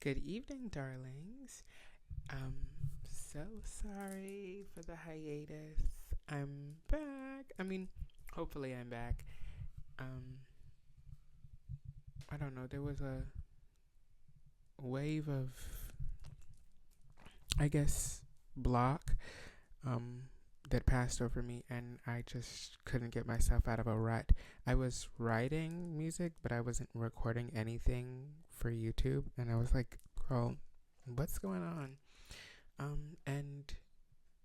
Good evening, darlings. I'm so sorry for the hiatus. I'm back. Hopefully, I'm back. Um, I don't know. There was a wave of, I guess, block um, that passed over me, and I just couldn't get myself out of a rut. I was writing music, but I wasn't recording anything for YouTube, and I was like, girl, what's going on? And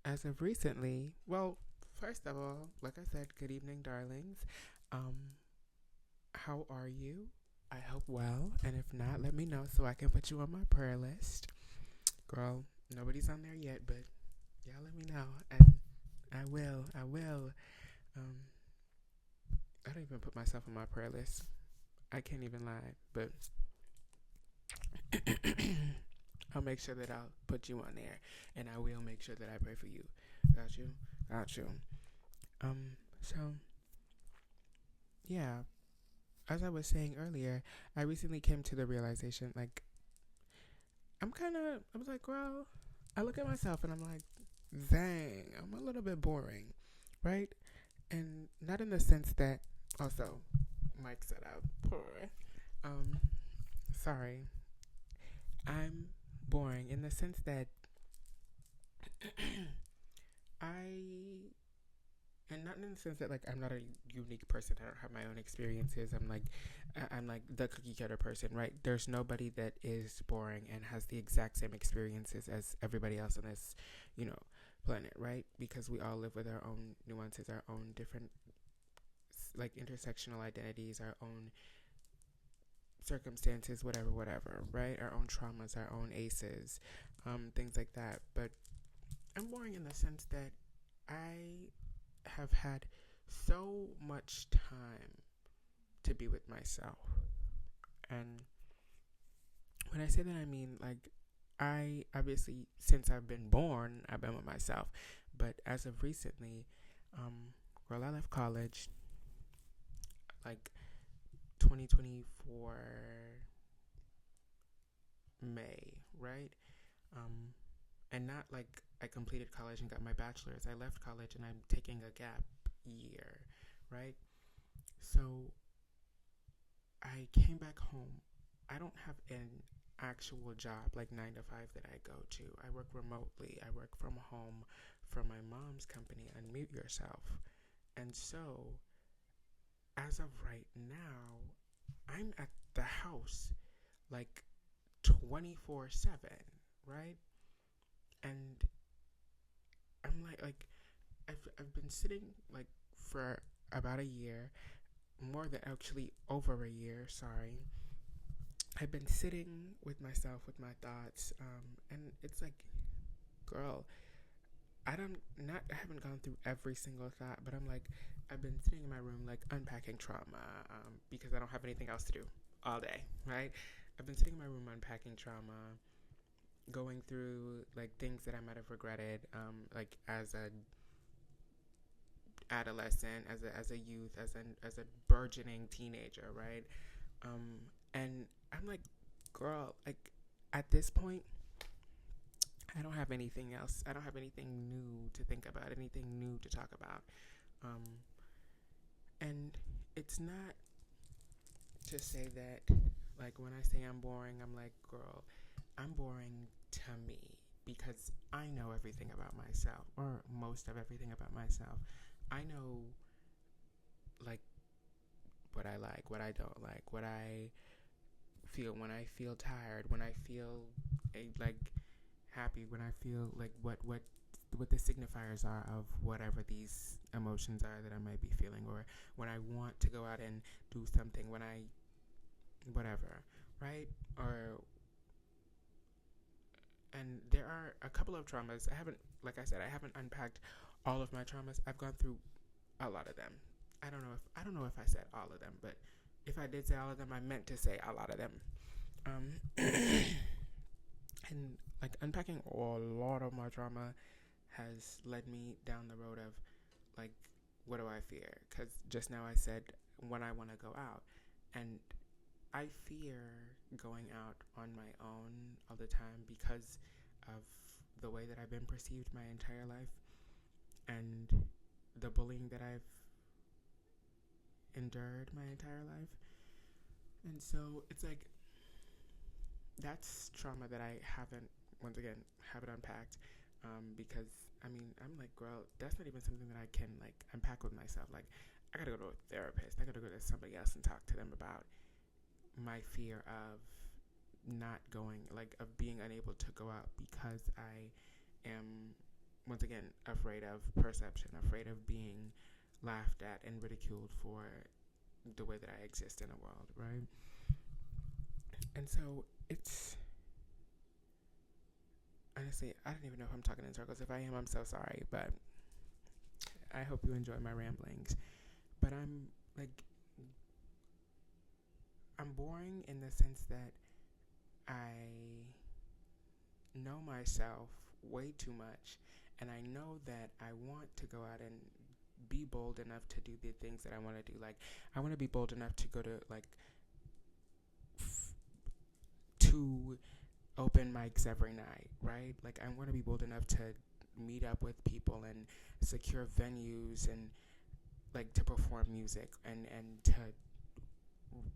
as of recently, well, first of all, like I said, good evening, darlings. Um, how are you? I hope well, and if not, let me know so I can put you on my prayer list. Girl, nobody's on there yet, but y'all let me know, and I will. I will. Um, I don't even put myself on my prayer list. I can't even lie, but I'll make sure that I'll put you on there, and I will make sure that I pray for you. Got you? Got you. So yeah, as I was saying earlier, I recently came to the realization, like, I was like, well, I look at myself and I'm like, dang, I'm a little bit boring, right? And not in the sense that, also, Mike said out, poor. Um, sorry, I'm boring in the sense that I and not in the sense that like I'm not a unique person. I don't have my own experiences. I'm like the cookie cutter person, right? There's nobody that is boring and has the exact same experiences as everybody else on this, you know, planet, right? Because we all live with our own nuances, our own different like intersectional identities, our own circumstances, whatever, right? Our own traumas, our own aces, things like that. But I'm boring in the sense that I have had so much time to be with myself. And when I say that, I mean, like, I obviously, since I've been born, I've been with myself. But as of recently, girl, I left college like 2024 May, right? Um, and not like I completed college and got my bachelor's. I left college and I'm taking a gap year, right? So I came back home. I don't have an actual job like 9 to 5 that I go to. I work remotely. I work from home from my mom's company, Unmute Yourself. And so, as of right now, I'm at the house like 24/7, right? And I've been sitting like for about a year, more than actually over a year, sorry. I've been sitting with myself, with my thoughts, and it's like, girl, I haven't gone through every single thought, but I'm like, I've been sitting in my room, like, unpacking trauma, because I don't have anything else to do all day, right? I've been sitting in my room unpacking trauma, going through, like, things that I might have regretted, like, as a adolescent, as a youth, as a burgeoning teenager, right? And I'm like, girl, like at this point, I don't have anything else. I don't have anything new to think about, anything new to talk about. Um, and it's not to say that, like, when I say I'm boring, I'm like, girl, I'm boring to me because I know everything about myself, or most of everything about myself. I know, like, what I don't like, what I feel when I feel tired, when I feel like happy, when I feel like what the signifiers are of whatever these emotions are that I might be feeling, or when I want to go out and do something, when I whatever, right? Or and there are a couple of traumas. Like I said, I haven't unpacked all of my traumas. I've gone through a lot of them. I don't know if I said all of them, but if I did say all of them, I meant to say a lot of them. And like unpacking a lot of my trauma has led me down the road of like, what do I fear? Because just now I said when I want to go out, and I fear going out on my own all the time because of the way that I've been perceived my entire life and the bullying that I've endured my entire life. And so it's like that's trauma that I haven't, once again, haven't unpacked. Because I mean, I'm like, girl, that's not even something that I can like unpack with myself. Like, I gotta go to a therapist. I gotta go to somebody else and talk to them about my fear of not going, like, of being unable to go out because I am, once again, afraid of perception, afraid of being laughed at and ridiculed for the way that I exist in the world, right? And so it's, honestly, I don't even know if I'm talking in circles. If I am, I'm so sorry, but I hope you enjoy my ramblings. But I'm boring in the sense that I know myself way too much, and I know that I want to go out and be bold enough to do the things that I want to do. Like, I want to be bold enough to go to like 2 open mics every night, right? Like, I want to be bold enough to meet up with people and secure venues and like to perform music and to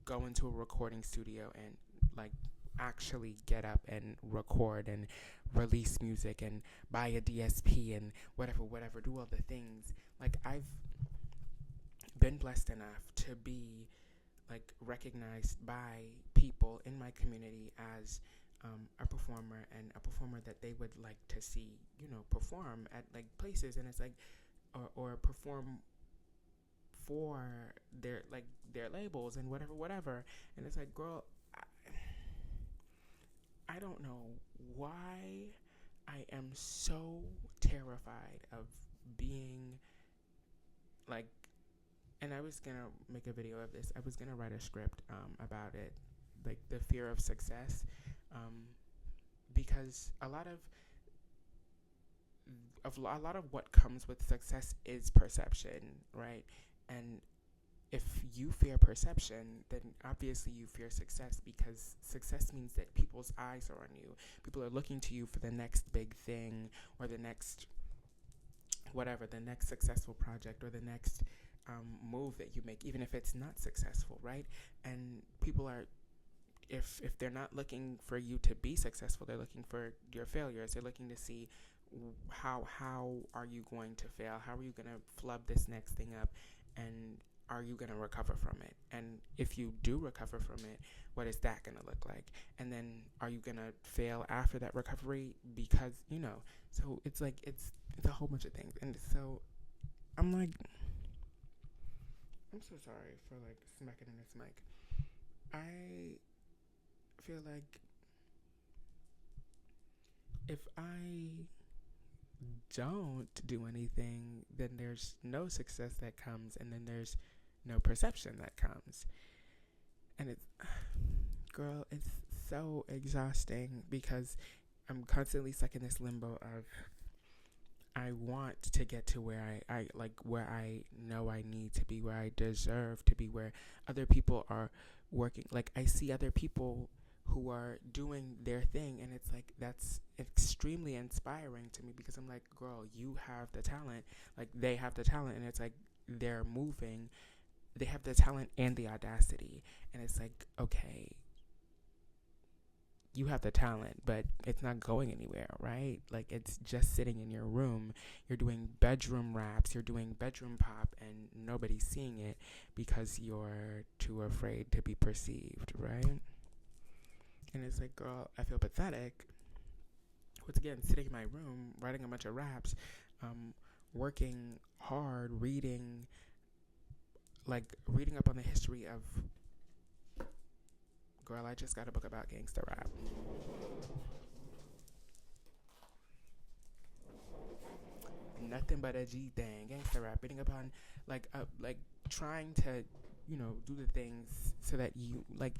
go into a recording studio and like actually get up and record and release music and buy a DSP and whatever, do all the things. Like, I've been blessed enough to be like recognized by people in my community as a performer, and a performer that they would like to see, perform at like places, and it's like, or perform for their labels and whatever. And it's like, girl, I don't know why I am so terrified of being like, and I was gonna make a video of this. I was gonna write a script about it, like the fear of success, because a lot of what comes with success is perception, right? And if you fear perception, then obviously you fear success, because success means that people's eyes are on you. People are looking to you for the next big thing, or the next whatever, the next successful project, or the next move that you make, even if it's not successful, right? And people are, if they're not looking for you to be successful, they're looking for your failures. They're looking to see how are you going to fail? How are you going to flub this next thing up? And are you going to recover from it? And if you do recover from it, what is that going to look like? And then are you going to fail after that recovery? Because, so it's like, it's a whole bunch of things. And so I'm like, I'm so sorry for like smacking in this mic. I feel like if I don't do anything, then there's no success that comes, and then there's no perception that comes. And it's, girl, it's so exhausting, because I'm constantly stuck in this limbo of, I want to get to where I like, where I know I need to be, where I deserve to be, where other people are working. Like, I see other people who are doing their thing, and it's like, that's extremely inspiring to me, because I'm like, girl, you have the talent. Like, they have the talent, and it's like, they're moving, they have the talent and the audacity, and it's like, okay, you have the talent, but it's not going anywhere, right? Like, it's just sitting in your room. You're doing bedroom raps, you're doing bedroom pop, and nobody's seeing it because you're too afraid to be perceived, right? And it's like, girl, I feel pathetic. Once again, sitting in my room, writing a bunch of raps, working hard, reading up on the history of, girl, I just got a book about gangster rap. Nothing but a G thing, gangster rap, reading upon, like trying to, do the things so that you, like,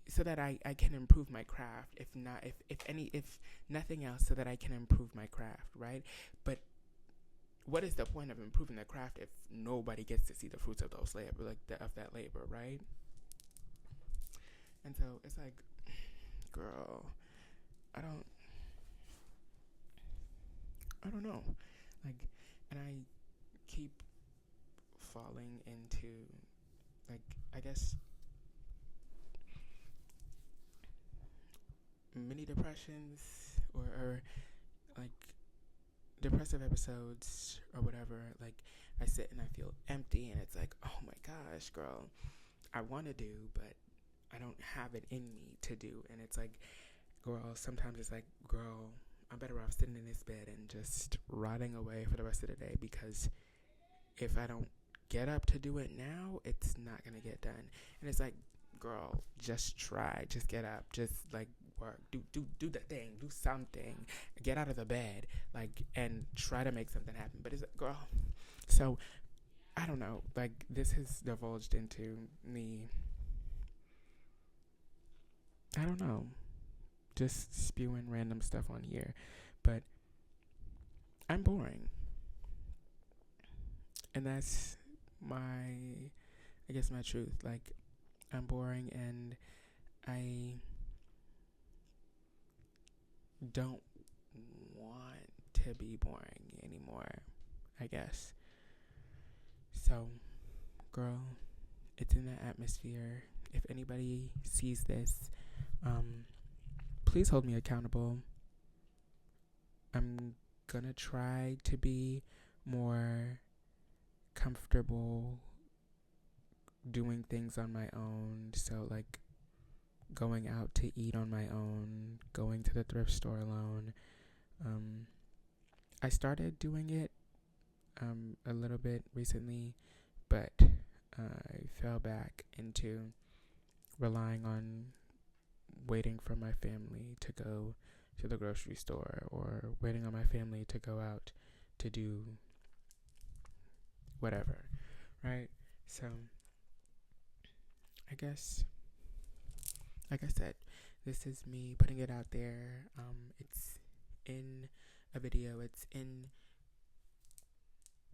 so that I can improve my craft, if nothing else, so that I can improve my craft, right? But what is the point of improving the craft if nobody gets to see the fruits of those labor, of that labor, right? And so it's like, girl, I don't, I don't know. Like, and I keep falling into, like, I guess, mini depressions, or like depressive episodes or whatever. Like, I sit and I feel empty, and it's like, oh my gosh, girl, I want to do, but I don't have it in me to do. And it's like, girl, sometimes it's like, girl, I'm better off sitting in this bed and just rotting away for the rest of the day, because if I don't get up to do it now, it's not going to get done. And it's like, girl, just try. Just get up. Just like work. Do the thing. Do something. Get out of the bed. Like, and try to make something happen. But it's like, girl. So, I don't know. Like, this has divulged into me. I don't know. Just spewing random stuff on here. But I'm boring. And that's I guess my truth. Like, I'm boring, and I don't want to be boring anymore, I guess. So, girl, it's in the atmosphere. If anybody sees this, please hold me accountable. I'm gonna try to be more comfortable doing things on my own. So, like, going out to eat on my own, going to the thrift store alone. I started doing it a little bit recently, but I fell back into relying on waiting for my family to go to the grocery store, or waiting on my family to go out to do whatever, right? So, I guess, like I said, this is me putting it out there. It's in a video. It's in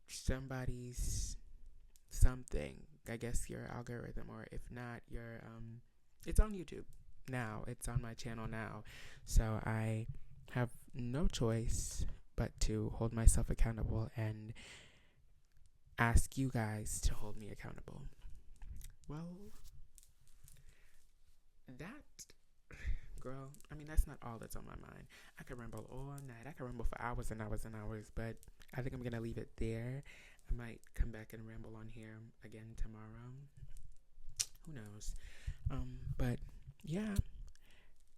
somebody's something. I guess your algorithm, or if not, your it's on YouTube now. It's on my channel now. So I have no choice but to hold myself accountable and ask you guys to hold me accountable. Well, that, girl, I mean, that's not all that's on my mind. I could ramble all night. I could ramble for hours and hours and hours, but I think I'm going to leave it there. I might come back and ramble on here again tomorrow. Who knows? But yeah,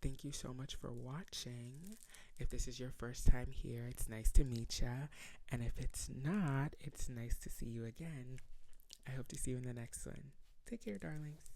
thank you so much for watching. If this is your first time here, it's nice to meet ya. And if it's not, it's nice to see you again. I hope to see you in the next one. Take care, darlings.